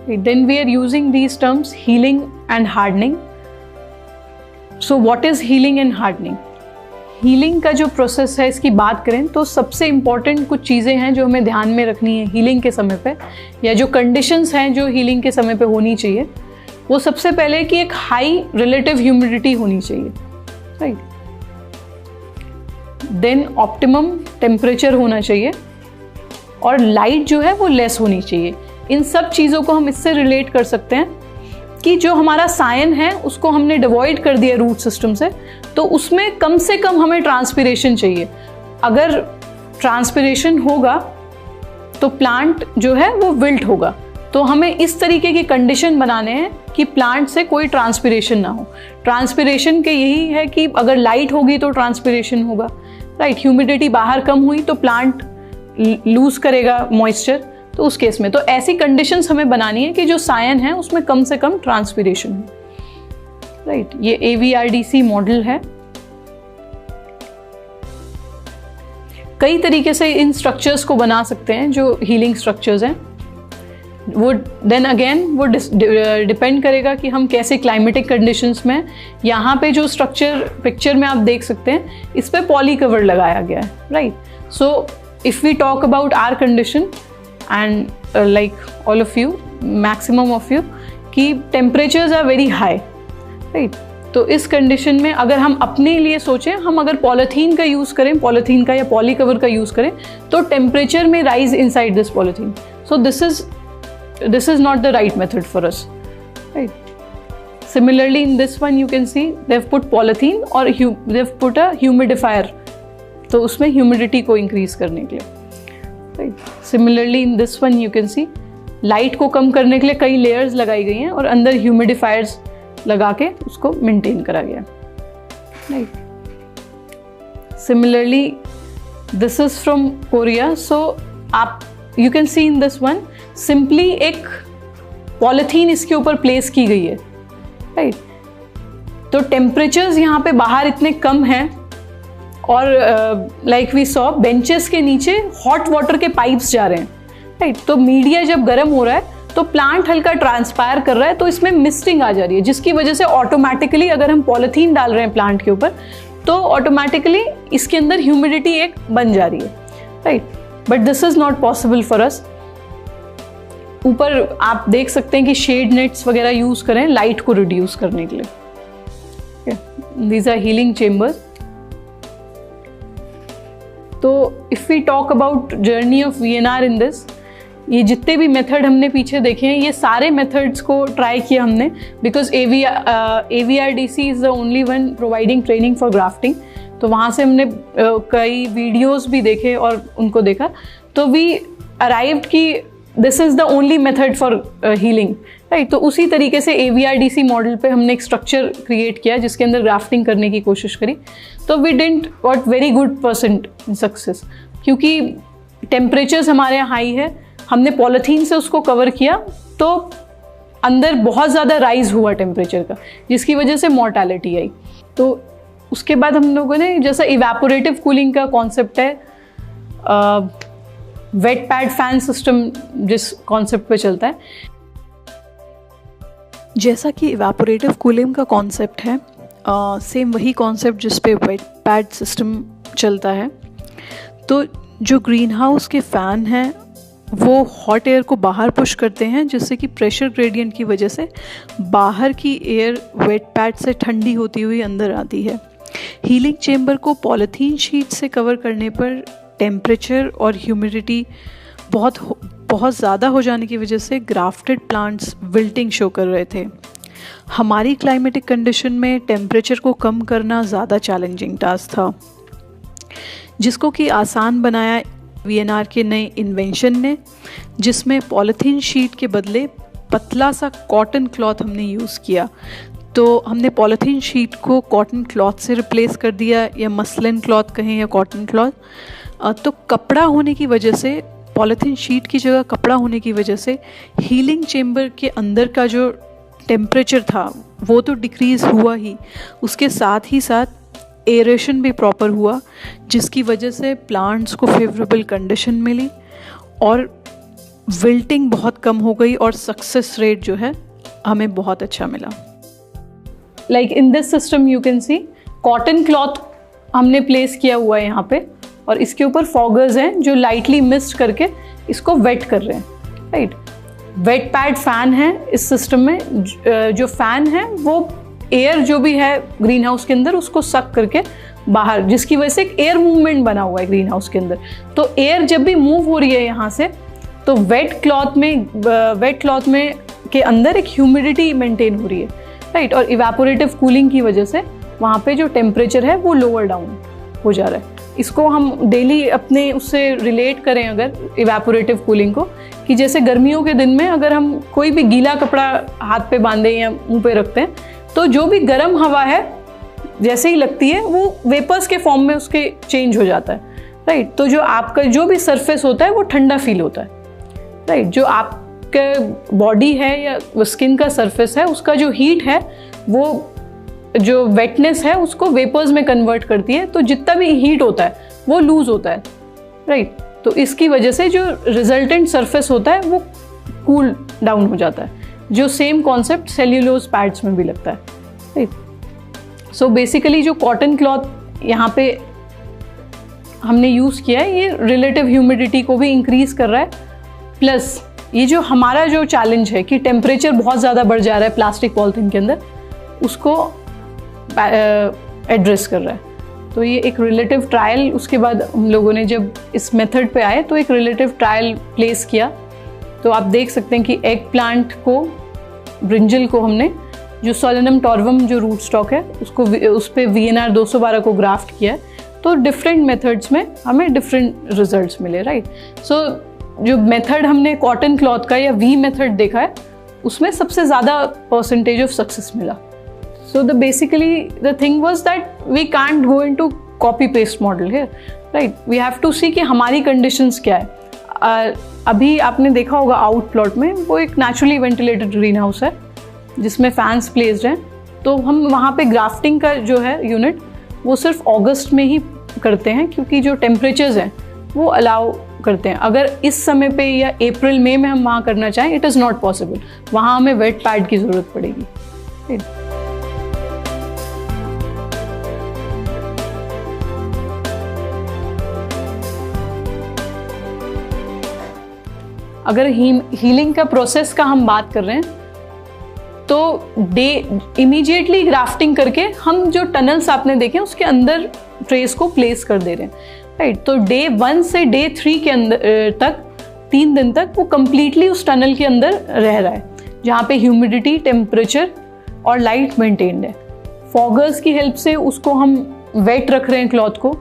Then we are using these terms healing and hardening. So what is healing and hardening? Healing का जो process है इसकी बात करें तो सबसे इम्पॉर्टेंट कुछ चीज़ें हैं जो हमें ध्यान में रखनी है हीलिंग के समय पे, या जो कंडीशंस हैं जो हीलिंग के समय पे होनी चाहिए। वो सबसे पहले कि एक हाई रिलेटिव ह्यूमिडिटी होनी चाहिए, राइट। देन ऑप्टिमम टेम्परेचर होना चाहिए और लाइट जो है वो लेस होनी चाहिए। इन सब चीज़ों को हम इससे रिलेट कर सकते हैं कि जो हमारा सायन है उसको हमने डिवॉइड कर दिया रूट सिस्टम से, तो उसमें कम से कम हमें ट्रांसपिरेशन चाहिए। अगर ट्रांसपिरेशन होगा तो प्लांट जो है वो विल्ट होगा। तो हमें इस तरीके की कंडीशन बनाने हैं कि प्लांट से कोई ट्रांसपिरेशन ना हो। ट्रांसपिरेशन के यही है कि अगर लाइट होगी तो ट्रांसपिरेशन होगा, राइट। ह्यूमिडिटी बाहर कम हुई तो प्लांट लूज करेगा मॉइस्चर, तो उस केस में तो ऐसी कंडीशंस हमें बनानी है कि जो सायन है उसमें कम से कम ट्रांसपिरेशन हो, राइट। ये AVRDC मॉडल है। कई तरीके से इन स्ट्रक्चर्स को बना सकते हैं जो हीलिंग स्ट्रक्चर्स हैं। वो देन अगेन वो डिपेंड करेगा कि हम कैसे क्लाइमेटिक कंडीशंस में। यहाँ पे जो स्ट्रक्चर पिक्चर में आप देख सकते हैं इस पे पॉली कवर लगाया गया है, right. So if we talk about our condition and like all of you, maximum of you, कि temperatures are very high, right? तो इस कंडीशन में अगर हम अपने लिए सोचें, हम अगर पॉलीथीन का यूज़ करें, पॉलीथीन का या पॉली कवर का यूज़ करें, तो टेम्परेचर में rise inside this polythene. So this is not the right method for us, right. Similarly in this one you can see they have put polythene और they have put a humidifier, तो उसमें humidity को increase करने के लिए, राइट। Similarly in this one you can see light को कम करने के लिए कई लेयर्स लगाई गई हैं और अंदर ह्यूमिडिफायर्स लगा के उसको मेंटेन करा गया, right. Similarly this is from Korea. So आप you can see in this one simply एक पॉलीथीन इसके ऊपर प्लेस की गई है, राइट। तो टेम्परेचर्स यहाँ पे बाहर इतने कम हैं और लाइक वी सॉ बेंचेस के नीचे हॉट वाटर के पाइप्स जा रहे हैं, राइट। तो मीडिया जब गर्म हो रहा है तो प्लांट हल्का ट्रांसपायर कर रहा है, तो इसमें मिस्टिंग आ जा रही है, जिसकी वजह से ऑटोमेटिकली अगर हम पॉलीथीन डाल रहे हैं प्लांट के ऊपर तो ऑटोमेटिकली इसके अंदर ह्यूमिडिटी एक बन जा रही है, right. But this is not possible for us. ऊपर आप देख सकते हैं कि शेड नेट्स वगैरह यूज करें लाइट को रिड्यूस करने के लिए। These are healing chambers. तो if we talk about journey of VNR in this, ये जितने भी मेथड हमने पीछे देखे हैं ये सारे मेथड्स को ट्राई किया हमने, because AVRDC is the only one providing training for grafting. तो वहाँ से हमने कई वीडियोस भी देखे और उनको देखा, तो वी अराइव्ड कि this is the only method for healing, right. तो उसी तरीके से AVRDC मॉडल पे हमने एक स्ट्रक्चर क्रिएट किया जिसके अंदर ग्राफ्टिंग करने की कोशिश करी। तो we didn't got very good percent in success, क्योंकि टेम्परेचर्स हमारे यहाँ हाई है, हमने पॉलीथीन से उसको कवर किया तो अंदर बहुत ज़्यादा राइज हुआ टेम्परेचर का, जिसकी वजह से मॉर्टेलिटी आई। तो उसके बाद हम लोगों ने जैसा इवेपोरेटिव कूलिंग का कॉन्सेप्ट है, वेट पैड फैन सिस्टम जिस कॉन्सेप्ट पे चलता है, जैसा कि इवेपोरेटिव कूलिंग का कॉन्सेप्ट है, सेम वही कॉन्सेप्ट जिस पे वेट पैड सिस्टम चलता है। तो जो ग्रीन हाउस के फ़ैन हैं वो हॉट एयर को बाहर पुश करते हैं, जिससे कि प्रेशर ग्रेडियंट की वजह से बाहर की एयर वेट पैड से ठंडी होती हुई अंदर आती है। हीलिंग चेम्बर को पॉलीथीन शीट से कवर करने पर टेम्परेचर और ह्यूमिडिटी बहुत ज़्यादा हो जाने की वजह से ग्राफ्टेड प्लांट्स विल्टिंग शो कर रहे थे। हमारी क्लाइमेटिक कंडीशन में टेम्परेचर को कम करना ज़्यादा चैलेंजिंग टास्क था, जिसको कि आसान बनाया VNR के नए इन्वेंशन ने, जिसमें पॉलीथीन शीट के बदले पतला सा कॉटन क्लॉथ हमने यूज़ किया। तो हमने पॉलीथीन शीट को कॉटन क्लॉथ से रिप्लेस कर दिया, या मसलिन क्लॉथ कहें या कॉटन क्लॉथ। तो कपड़ा होने की वजह से, पॉलीथीन शीट की जगह कपड़ा होने की वजह से हीलिंग चेम्बर के अंदर का जो टेम्परेचर था वो तो डिक्रीज़ हुआ ही, उसके साथ ही साथ एरेशन भी प्रॉपर हुआ, जिसकी वजह से प्लांट्स को फेवरेबल कंडीशन मिली और विल्टिंग बहुत कम हो गई और सक्सेस रेट जो है हमें बहुत अच्छा मिला। Like in this system you can C cotton cloth हमने प्लेस किया हुआ है यहाँ पे, और इसके ऊपर फॉगर्स हैं जो लाइटली मिस्ट करके इसको वेट कर रहे हैं, राइट। वेट पैड फैन है इस सिस्टम में। जो फैन है वो एयर जो भी है ग्रीन हाउस के अंदर उसको सक करके बाहर, जिसकी वजह से एक एयर मूवमेंट बना हुआ है ग्रीन हाउस के अंदर। तो एयर जब भी मूव हो रही है यहाँ से, तो वेट क्लॉथ में के अंदर एक ह्यूमिडिटी मेंटेन हो रही है, राइट। और इवेपोरेटिव कूलिंग की वजह से वहाँ पे जो टेम्परेचर है वो लोअर डाउन हो जा रहा है। इसको हम डेली अपने उससे रिलेट करें अगर इवेपोरेटिव कूलिंग को, कि जैसे गर्मियों के दिन में अगर हम कोई भी गीला कपड़ा हाथ पे बांधे या मुंह पे रखते हैं, तो जो भी गर्म हवा है जैसे ही लगती है वो वेपर्स के फॉर्म में उसके चेंज हो जाता है, राइट। तो जो आपका जो भी सरफेस होता है वो ठंडा फील होता है, राइट। जो आपका बॉडी है या स्किन का सरफेस है उसका जो हीट है वो जो वेटनेस है उसको वेपर्स में कन्वर्ट करती है, तो जितना भी हीट होता है वो लूज होता है, राइट। तो इसकी वजह से जो रिजल्टेंट सरफेस होता है वो कूल डाउन हो जाता है, जो सेम कॉन्सेप्ट सेल्यूलोज पैड्स में भी लगता है, राइट। सो बेसिकली जो कॉटन क्लॉथ यहाँ पे हमने यूज़ किया है ये रिलेटिव ह्यूमिडिटी को भी इंक्रीज कर रहा है, प्लस ये जो हमारा जो चैलेंज है कि टेम्परेचर बहुत ज़्यादा बढ़ जा रहा है प्लास्टिक पॉलिथीन के अंदर, उसको एड्रेस कर रहा है। तो ये एक रिलेटिव ट्रायल, उसके बाद हम लोगों ने जब इस मेथड पे आए तो एक रिलेटिव ट्रायल प्लेस किया। तो आप देख सकते हैं कि एग प्लांट को, ब्रिंजल को हमने जो सोलेनम टॉर्वम जो रूट स्टॉक है उसको उस पर VNR 212 को ग्राफ्ट किया है। तो डिफरेंट मेथड्स में हमें डिफरेंट रिजल्ट्स मिले, राइट। सो जो मेथड हमने कॉटन क्लॉथ का या V मेथड देखा है उसमें सबसे ज़्यादा परसेंटेज ऑफ सक्सेस मिला। So the thing was that we can't go into copy paste model here, right? We have to see कि हमारी conditions क्या है। अभी आपने देखा होगा आउट प्लॉट में वो एक नेचुरली वेंटिलेटेड ग्रीन हाउस है जिसमें फैंस प्लेस्ड हैं। तो हम वहाँ पे ग्राफ्टिंग का जो है यूनिट वो सिर्फ अगस्त में ही करते हैं क्योंकि जो टेम्परेचर्स हैं वो अलाउ करते हैं। अगर इस समय पे या अप्रैल मई में हम वहाँ करना चाहें इट इज़ नॉट पॉसिबल, वहाँ हमें वेट पैड की ज़रूरत पड़ेगी, right? अगर हीलिंग का प्रोसेस का हम बात कर रहे हैं तो इमीडिएटली ग्राफ्टिंग करके हम जो टनल्स आपने देखे उसके अंदर ट्रेस को प्लेस कर दे रहे हैं, राइट। तो डे 1 से डे 3 के अंदर तक 3 दिन तक वो कम्प्लीटली उस टनल के अंदर रह रहा है जहाँ पे ह्यूमिडिटी, टेम्परेचर और लाइट मेंटेन्ड है। फॉगर्स की हेल्प से उसको हम वेट रख रहे हैं क्लॉथ को।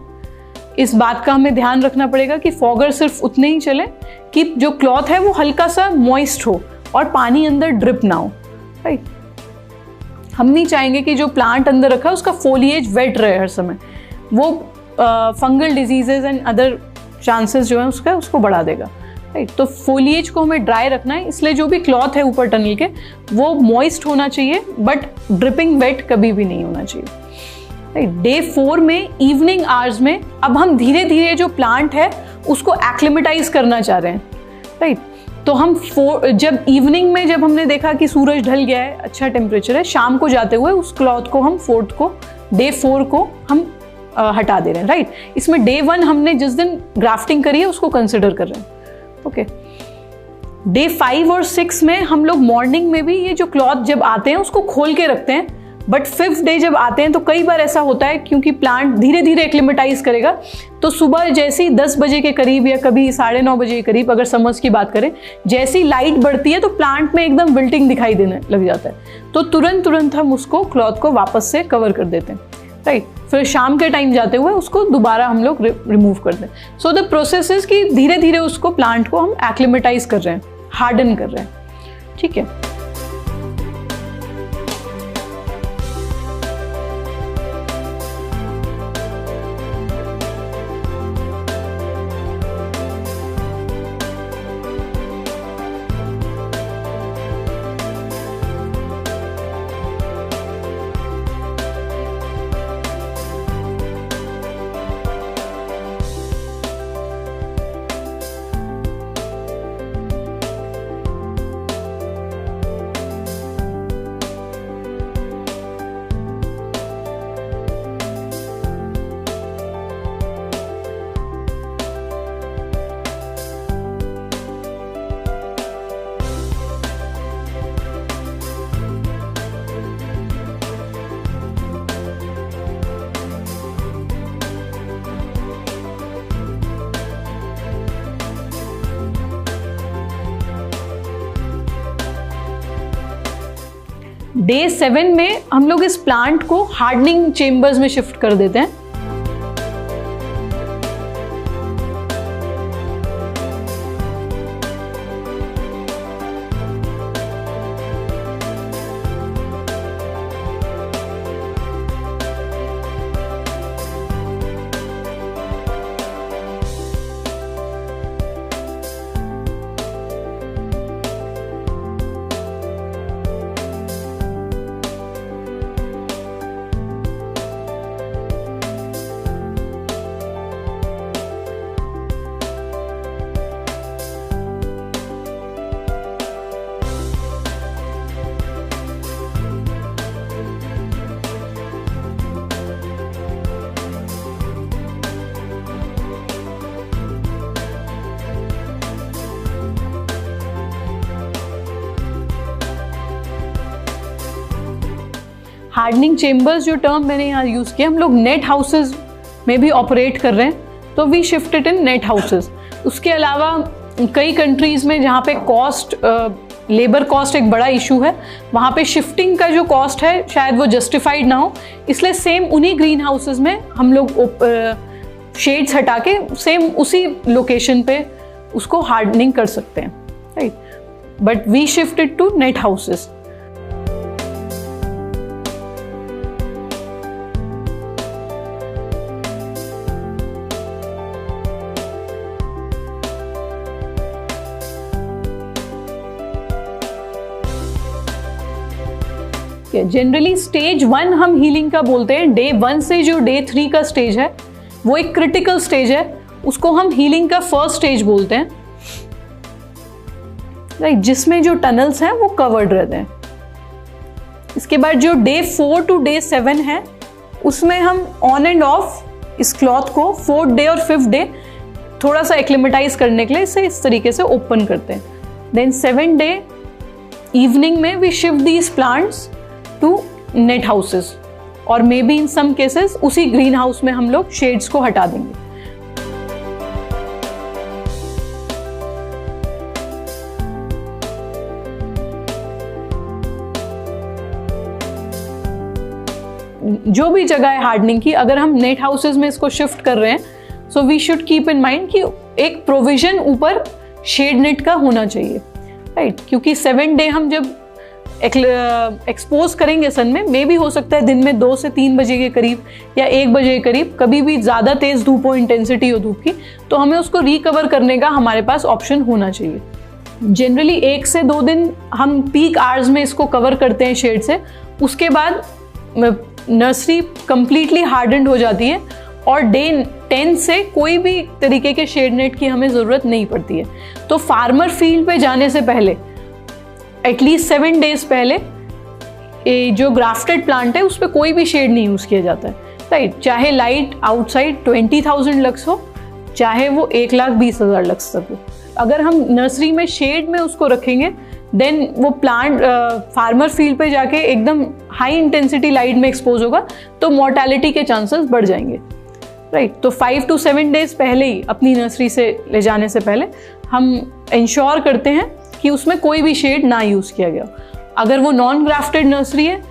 इस बात का हमें ध्यान रखना पड़ेगा कि फॉगर सिर्फ उतने ही चले कि जो क्लॉथ है वो हल्का सा मॉइस्ट हो और पानी अंदर ड्रिप ना हो, राइट। हम नहीं चाहेंगे कि जो प्लांट अंदर रखा है उसका फोलिएज वेट रहे हर समय, वो fungal diseases and other chances जो है उसको बढ़ा देगा, राइट। तो फोलिएज को हमें ड्राई रखना है, इसलिए जो भी क्लॉथ है ऊपर टनल के वो मॉइस्ट होना चाहिए बट ड्रिपिंग वेट कभी भी नहीं होना चाहिए, राइट। डे 4 में इवनिंग आवर्स में अब हम धीरे धीरे जो प्लांट है उसको एक्लिमेटाइज करना चाह रहे हैं, राइट। तो हम जब इवनिंग में जब हमने देखा कि सूरज ढल गया है, अच्छा टेम्परेचर है, शाम को जाते हुए उस क्लॉथ को हम डे 4 को हम हटा दे रहे हैं, राइट। इसमें डे 1 हमने जिस दिन ग्राफ्टिंग करी है उसको कंसिडर कर रहे हैं, ओके। डे 5 और 6 में हम लोग मॉर्निंग में भी ये जो क्लॉथ जब आते हैं उसको खोल के रखते हैं, बट 5th डे जब आते हैं तो कई बार ऐसा होता है क्योंकि प्लांट धीरे धीरे एक्लिमेटाइज करेगा, तो सुबह जैसे ही 10 बजे के करीब या कभी 9:30 बजे के करीब अगर समर्स की बात करें, जैसी लाइट बढ़ती है तो प्लांट में एकदम विल्टिंग दिखाई देने लग जाता है। तो तुरंत हम उसको क्लॉथ को वापस से कवर कर देते हैं, राइट। फिर शाम के टाइम जाते हुए उसको दोबारा हम लोग रिमूव कर दें। सो द प्रोसेस इज कि धीरे धीरे उसको प्लांट को हम एक्लिमेटाइज कर रहे हैं, हार्डन कर रहे हैं, ठीक है। डे 7 में हम लोग इस प्लांट को हार्डनिंग चेम्बर्स में शिफ्ट कर देते हैं। हार्डनिंग चेम्बर्स जो टर्म मैंने यहाँ यूज़ किया, हम लोग नेट हाउसेज में भी ऑपरेट कर रहे हैं, तो we shift it in net houses. उसके अलावा कई कंट्रीज़ में जहाँ पे कॉस्ट, लेबर कॉस्ट एक बड़ा इशू है, वहाँ पे शिफ्टिंग का जो कॉस्ट है शायद वो जस्टिफाइड ना हो, इसलिए सेम उन्हीं ग्रीन हाउसेज में हम लोग शेड्स हटा के सेम उसी लोकेशन पे उसको हार्डनिंग कर सकते हैं, right. But we shift it to net houses. Generally stage 1 हम हीलिंग का बोलते हैं। डे 1 से जो डे 3 का स्टेज है वो एक क्रिटिकल स्टेज है, उसको हम हीलिंग का फर्स्ट स्टेज बोलते हैं, राइट, जिसमें जो टनल्स हैं वो कवर्ड रहते हैं। इसके बाद जो डे 4 टू डे 7 है उसमें हम ऑन एंड ऑफ इस क्लॉथ को 4th डे और 5th डे थोड़ा सा एक्लिमेटाइज करने के लिए इसे इस तरीके से ओपन करते हैं। देन 7th डे इवनिंग में we shift these plants to net houses, और may be in some cases उसी ग्रीन हाउस में हम लोग शेड्स को हटा देंगे। जो भी जगह है हार्डनिंग की, अगर हम नेट हाउसेस में इसको शिफ्ट कर रहे हैं, so we should keep in mind कि एक प्रोविजन ऊपर शेड नेट का होना चाहिए, राइट, क्योंकि 7th डे हम जब एक्सपोज करेंगे सन में, मे भी हो सकता है दिन में 2 से 3 बजे के करीब या 1 बजे के करीब कभी भी ज़्यादा तेज़ धूप हो, इंटेंसिटी हो धूप की, तो हमें उसको रिकवर करने का हमारे पास ऑप्शन होना चाहिए। जनरली 1 से 2 दिन हम पीक आवर्स में इसको कवर करते हैं शेड से, उसके बाद नर्सरी कंप्लीटली हार्डन्ड हो जाती है और डे 10 से कोई भी तरीके के शेड नेट की हमें ज़रूरत नहीं पड़ती है। तो फार्मर फील्ड पे जाने से पहले एटलीस्ट 7 डेज पहले जो ग्राफ्टेड प्लांट है उस पर कोई भी शेड नहीं यूज़ किया जाता है, राइट, चाहे लाइट आउटसाइड 20,000 लक्स हो, चाहे वो 1,20,000 लक्स तक हो। अगर हम नर्सरी में शेड में उसको रखेंगे, देन वो प्लांट फार्मर फील्ड पे जाके एकदम हाई इंटेंसिटी लाइट में एक्सपोज होगा, तो मॉर्टेलिटी के चांसेस बढ़ जाएंगे, राइट। तो 5 to 7 डेज पहले ही अपनी नर्सरी से ले जाने से पहले हम इंश्योर करते हैं कि उसमें कोई भी शेड ना यूज़ किया गया। अगर वो नॉन ग्राफ्टेड नर्सरी है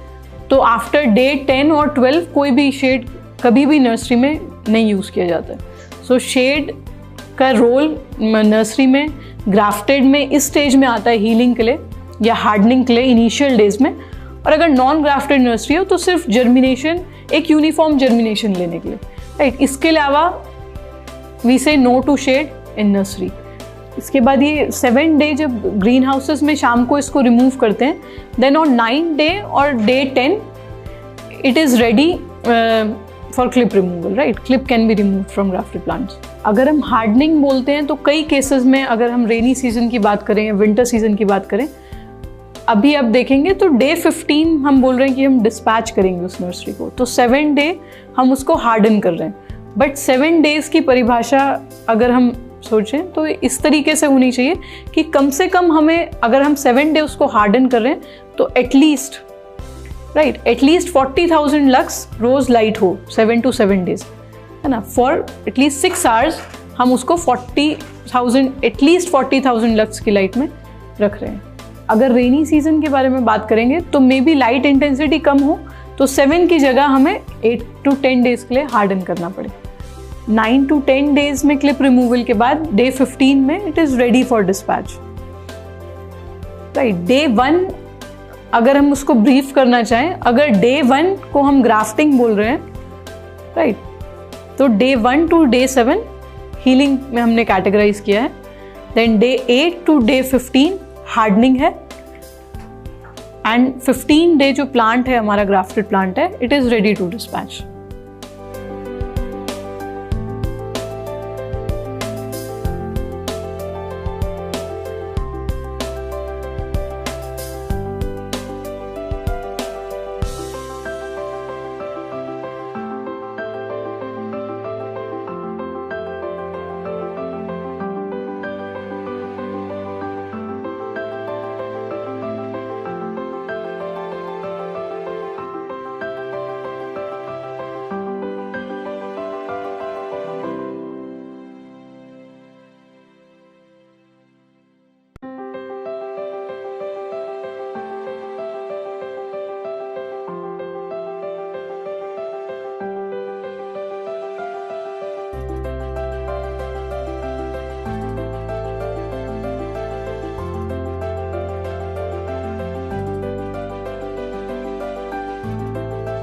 तो आफ्टर डे 10 और 12 कोई भी शेड कभी भी नर्सरी में नहीं यूज़ किया जाता है। सो शेड का रोल नर्सरी में ग्राफ्टेड में इस स्टेज में आता है हीलिंग के लिए या हार्डनिंग के लिए इनिशियल डेज में, और अगर नॉन ग्राफ्टेड नर्सरी हो तो सिर्फ जर्मिनेशन, एक यूनिफॉर्म जर्मिनेशन लेने के लिए, राइट। इसके अलावा we say no to shade in nursery. इसके बाद ये 7th डे जब ग्रीन हाउसेस में शाम को इसको रिमूव करते हैं, देन ऑन 9th डे और day 10 it is ready for clip removal, right. Clip can be remove from grafted plants. अगर हम हार्डनिंग बोलते हैं तो कई केसेस में, अगर हम रेनी सीजन की बात करें या विंटर सीजन की बात करें, अभी आप देखेंगे तो डे 15 हम बोल रहे हैं कि हम डिस्पैच करेंगे उस नर्सरी को, तो 7th डे हम उसको हार्डन कर रहे हैं। बट 7 डेज की परिभाषा अगर हम सोचें तो इस तरीके से होनी चाहिए कि कम से कम हमें, अगर हम 7 डे उसको हार्डन कर रहे हैं तो एटलीस्ट, राइट, एटलीस्ट 40,000 लक्स रोज लाइट हो 7 to 7 डेज, है ना। फॉर एटलीस्ट 6 आवर्स हम उसको 40,000 लक्स की लाइट में रख रहे हैं। अगर रेनी सीजन के बारे में बात करेंगे तो मे बी लाइट इंटेंसिटी कम हो तो 7 की जगह हमें 8 to 10 डेज के लिए हार्डन करना पड़े। 9 to 10 डेज में क्लिप रिमूवल के बाद डे 15 में it is ready for dispatch. Right, day 1 अगर हम उसको ब्रीफ करना चाहें, अगर डे 1 को हम ग्राफ्टिंग बोल रहे हैं, राइट, तो डे 1 to डे 7 हीलिंग में हमने कैटेगराइज किया है। Then day 8 to day 15 hardening है, एंड 15 डे जो प्लांट है हमारा ग्राफ्टेड प्लांट है, it is ready to dispatch.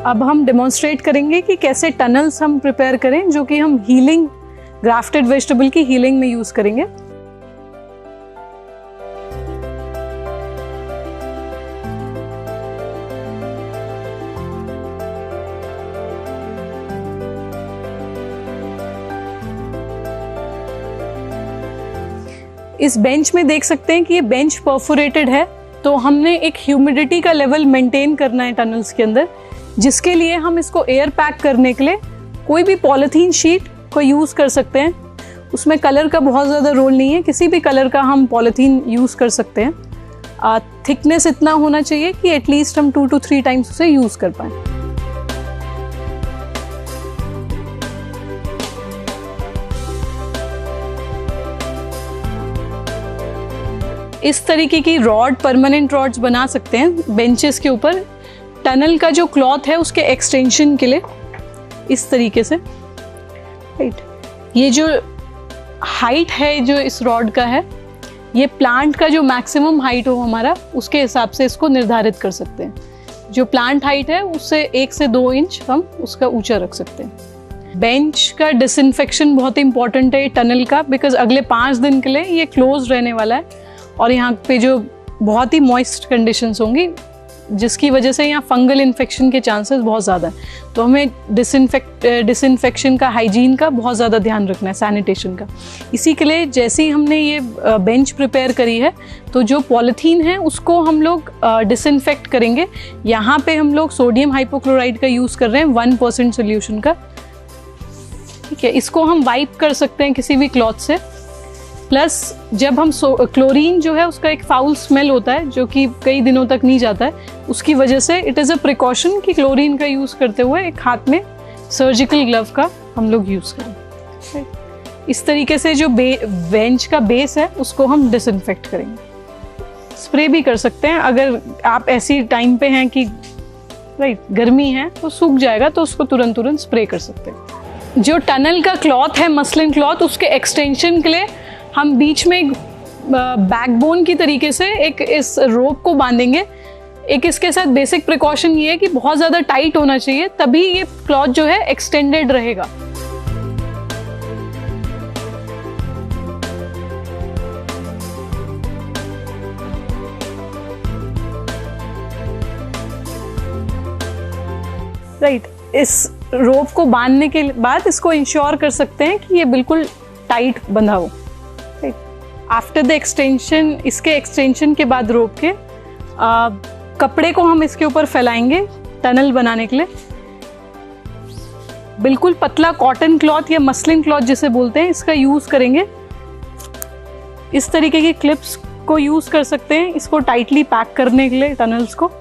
अब हम डेमोन्स्ट्रेट करेंगे कि कैसे टनल्स हम प्रिपेयर करें जो कि हम हीलिंग, ग्राफ्टेड वेजिटेबल की हीलिंग में यूज करेंगे। इस बेंच में देख सकते हैं कि ये बेंच परफोरेटेड है, तो हमने एक ह्यूमिडिटी का लेवल मेंटेन करना है टनल्स के अंदर, जिसके लिए हम इसको एयर पैक करने के लिए कोई भी पॉलीथीन शीट को यूज़ कर सकते हैं। उसमें कलर का बहुत ज़्यादा रोल नहीं है, किसी भी कलर का हम पॉलीथीन यूज़ कर सकते हैं। थिकनेस इतना होना चाहिए कि एटलीस्ट हम 2 to 3 टाइम्स उसे यूज़ कर पाएँ। इस तरीके की रॉड, परमानेंट रॉड्स बना सकते हैं बेंचेस के ऊपर, टनल का जो क्लॉथ है उसके एक्सटेंशन के लिए, इस तरीके से। राइट, ये जो हाइट है जो इस रॉड का है, ये प्लांट का जो मैक्सिमम हाइट हो हमारा, उसके हिसाब से इसको निर्धारित कर सकते हैं। जो प्लांट हाइट है उससे 1 से 2 इंच हम उसका ऊंचा रख सकते हैं। बेंच का डिसइंफेक्शन बहुत इंपॉर्टेंट है टनल का, बिकॉज अगले 5 दिन के लिए ये क्लोज रहने वाला है और यहाँ पे जो बहुत ही मॉइस्ट कंडीशंस होंगी, जिसकी वजह से यहाँ फंगल इन्फेक्शन के चांसेस बहुत ज़्यादा हैं। तो हमें डिसइंफेक्शन का, हाइजीन का बहुत ज़्यादा ध्यान रखना है, सैनिटेशन का। इसी के लिए जैसे ही हमने ये बेंच प्रिपेयर करी है, तो जो पॉलीथीन है उसको हम लोग डिसइंफेक्ट करेंगे। यहाँ पे हम लोग सोडियम हाइपोक्लोराइड का यूज़ कर रहे हैं 1% सोल्यूशन का। ठीक है, इसको हम वाइप कर सकते हैं किसी भी क्लॉथ से। प्लस जब हम क्लोरीन जो है उसका एक फाउल स्मेल होता है जो कि कई दिनों तक नहीं जाता है, उसकी वजह से इट इज़ अ प्रिकॉशन कि क्लोरीन का यूज़ करते हुए एक हाथ में सर्जिकल ग्लव का हम लोग यूज़ करें। इस तरीके से जो बेंच का बेस है उसको हम डिसइंफेक्ट करेंगे। स्प्रे भी कर सकते हैं अगर आप ऐसी टाइम पे हैं कि राइट गर्मी है तो सूख जाएगा, तो उसको तुरंत स्प्रे कर सकते हैं। जो टनल का क्लॉथ है, मसलिन क्लॉथ, उसके एक्सटेंशन के लिए हम बीच में एक बैकबोन की तरीके से एक इस रोप को बांधेंगे। एक इसके साथ बेसिक प्रिकॉशन ये है कि बहुत ज़्यादा टाइट होना चाहिए, तभी ये क्लॉथ जो है एक्सटेंडेड रहेगा। राइट, इस रोप को बांधने के बाद इसको इंश्योर कर सकते हैं कि ये बिल्कुल टाइट बंधा हो। आफ्टर द एक्सटेंशन, इसके एक्सटेंशन के बाद रोप के कपड़े को हम इसके ऊपर फैलाएंगे टनल बनाने के लिए। बिल्कुल पतला कॉटन क्लॉथ या मसलिन क्लॉथ जिसे बोलते हैं, इसका यूज़ करेंगे। इस तरीके की क्लिप्स को यूज़ कर सकते हैं इसको टाइटली पैक करने के लिए टनल्स को।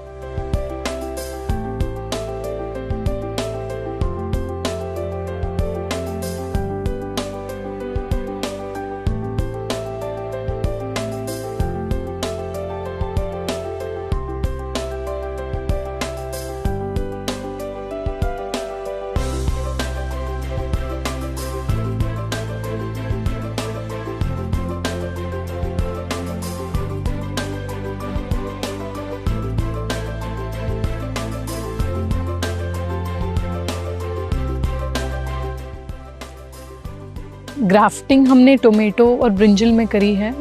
ग्राफ्टिंग हमने टोमेटो और ब्रिंजल में करी है।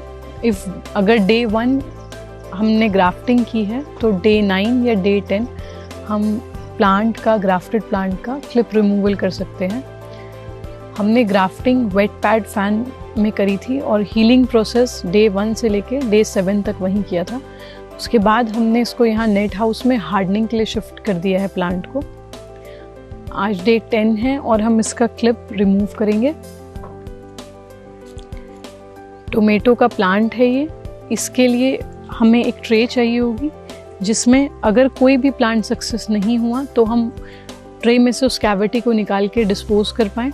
अगर डे 1 हमने ग्राफ्टिंग की है तो डे 9 या डे 10 हम ग्राफ्टेड प्लांट का क्लिप रिमूवल कर सकते हैं। हमने ग्राफ्टिंग वेट पैड फैन में करी थी और हीलिंग प्रोसेस डे 1 से लेके डे 7 तक वहीं किया था। उसके बाद हमने इसको यहाँ नेट हाउस में हार्डनिंग के लिए शिफ्ट कर दिया है प्लांट को। आज डे 10 है और हम इसका क्लिप रिमूव करेंगे। टोमेटो का प्लांट है ये। इसके लिए हमें एक ट्रे चाहिए होगी जिसमें अगर कोई भी प्लांट सक्सेस नहीं हुआ तो हम ट्रे में से उस कैविटी को निकाल के डिस्पोज कर पाएँ।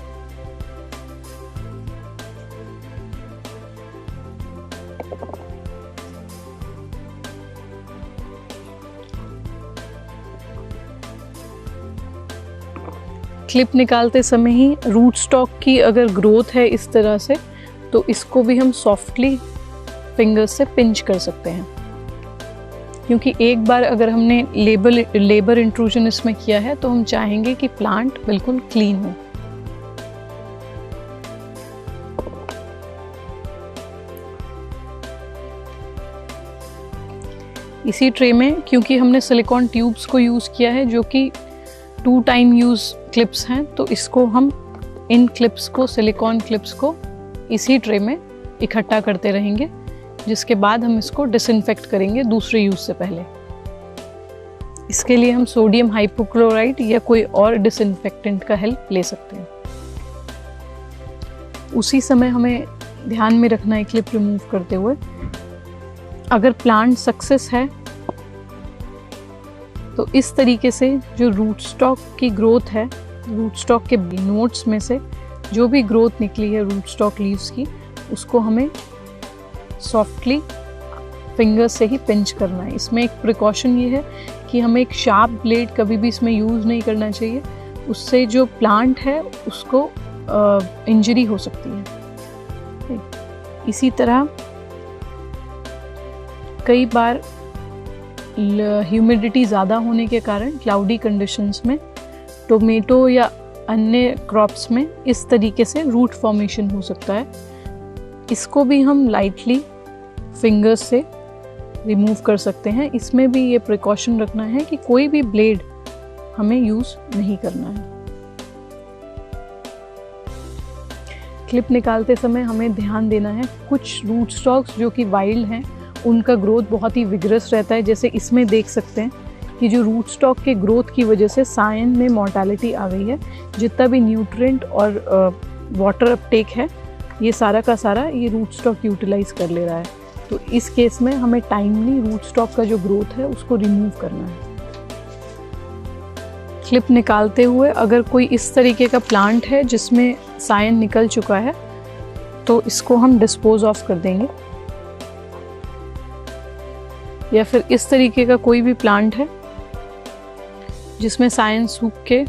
क्लिप निकालते समय ही रूट स्टॉक की अगर ग्रोथ है इस तरह से तो इसको भी हम सॉफ्टली फिंगर्स से पिंच कर सकते हैं, क्योंकि एक बार अगर हमने लेबर इंट्रूजन इसमें किया है तो हम चाहेंगे कि प्लांट बिल्कुल क्लीन हो। इसी ट्रे में, क्योंकि हमने सिलिकॉन ट्यूब्स को यूज़ किया है जो कि 2 टाइम यूज़ क्लिप्स हैं, तो इसको हम इन क्लिप्स को, सिलिकॉन क्लिप्स को इसी ट्रे में इकट्ठा करते रहेंगे, जिसके बाद हम इसको डिसइंफेक्ट करेंगे दूसरे यूज़ से पहले। इसके लिए हम सोडियम हाइपोक्लोराइड या कोई और डिसइंफेक्टेंट का हेल्प ले सकते हैं। उसी समय हमें ध्यान में रखना है क्लिप रिमूव करते हुए, अगर प्लांट सक्सेस है तो इस तरीके से जो रूट स्टॉक की ग्रोथ है, रूट स्टॉक के नोट्स में से जो भी ग्रोथ निकली है रूट स्टॉक लीव्स की, उसको हमें सॉफ्टली फिंगर्स से ही पिंच करना है। इसमें एक प्रिकॉशन ये है कि हमें एक शार्प ब्लेड कभी भी इसमें यूज़ नहीं करना चाहिए, उससे जो प्लांट है उसको इंजरी हो सकती है। इसी तरह कई बार ह्यूमिडिटी ज़्यादा होने के कारण क्लाउडी कंडीशंस में टोमेटो या अन्य क्रॉप्स में इस तरीके से रूट फॉर्मेशन हो सकता है। इसको भी हम लाइटली फिंगर्स से रिमूव कर सकते हैं। इसमें भी ये प्रिकॉशन रखना है कि कोई भी ब्लेड हमें यूज़ नहीं करना है। क्लिप निकालते समय हमें ध्यान देना है, कुछ रूट स्टॉक्स जो कि वाइल्ड हैं उनका ग्रोथ बहुत ही विगरस रहता है। जैसे इसमें देख सकते हैं कि जो रूट स्टॉक के ग्रोथ की वजह से सायन में मोर्टालिटी आ गई है। जितना भी न्यूट्रिएंट और वाटर अपटेक है ये सारा का सारा ये रूट स्टॉक यूटिलाइज कर ले रहा है। तो इस केस में हमें टाइमली रूट स्टॉक का जो ग्रोथ है उसको रिमूव करना है। क्लिप निकालते हुए अगर कोई इस तरीके का प्लांट है जिसमें सायन निकल चुका है तो इसको हम डिस्पोज ऑफ कर देंगे, या फिर इस तरीके का कोई भी प्लांट है जिसमें सायन सूख के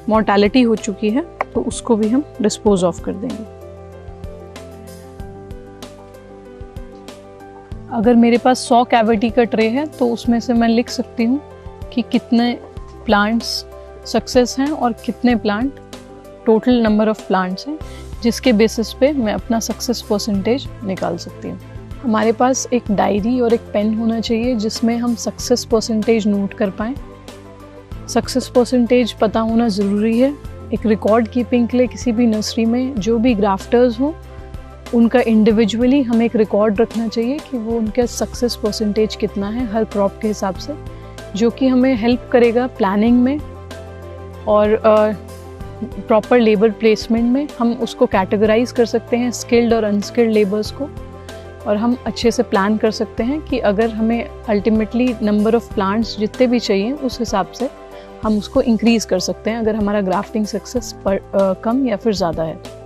मोर्टालिटी हो चुकी है तो उसको भी हम डिस्पोज ऑफ कर देंगे। अगर मेरे पास 100 कैविटी का ट्रे है तो उसमें से मैं लिख सकती हूँ कि कितने प्लांट्स सक्सेस हैं और कितने plant, total number of plants हैं, जिसके बेसिस पे मैं अपना सक्सेस परसेंटेज निकाल सकती हूँ। हमारे पास एक डायरी और एक पेन होना चाहिए जिसमें हम सक्सेस परसेंटेज नोट कर पाएँ। सक्सेस परसेंटेज पता होना ज़रूरी है। एक रिकॉर्ड कीपिंग के लिए किसी भी नर्सरी में जो भी ग्राफ्टर्स हों उनका इंडिविजुअली हमें एक रिकॉर्ड रखना चाहिए कि वो उनका सक्सेस परसेंटेज कितना है हर क्रॉप के हिसाब से, जो कि हमें हेल्प करेगा प्लानिंग में और प्रॉपर लेबर प्लेसमेंट में। हम उसको कैटेगराइज कर सकते हैं स्किल्ड और अनस्किल्ड लेबर्स को, और हम अच्छे से प्लान कर सकते हैं कि अगर हमें अल्टीमेटली नंबर ऑफ प्लांट्स जितने भी चाहिए उस हिसाब से हम उसको इंक्रीज़ कर सकते हैं अगर हमारा ग्राफ्टिंग सक्सेस कम या फिर ज़्यादा है।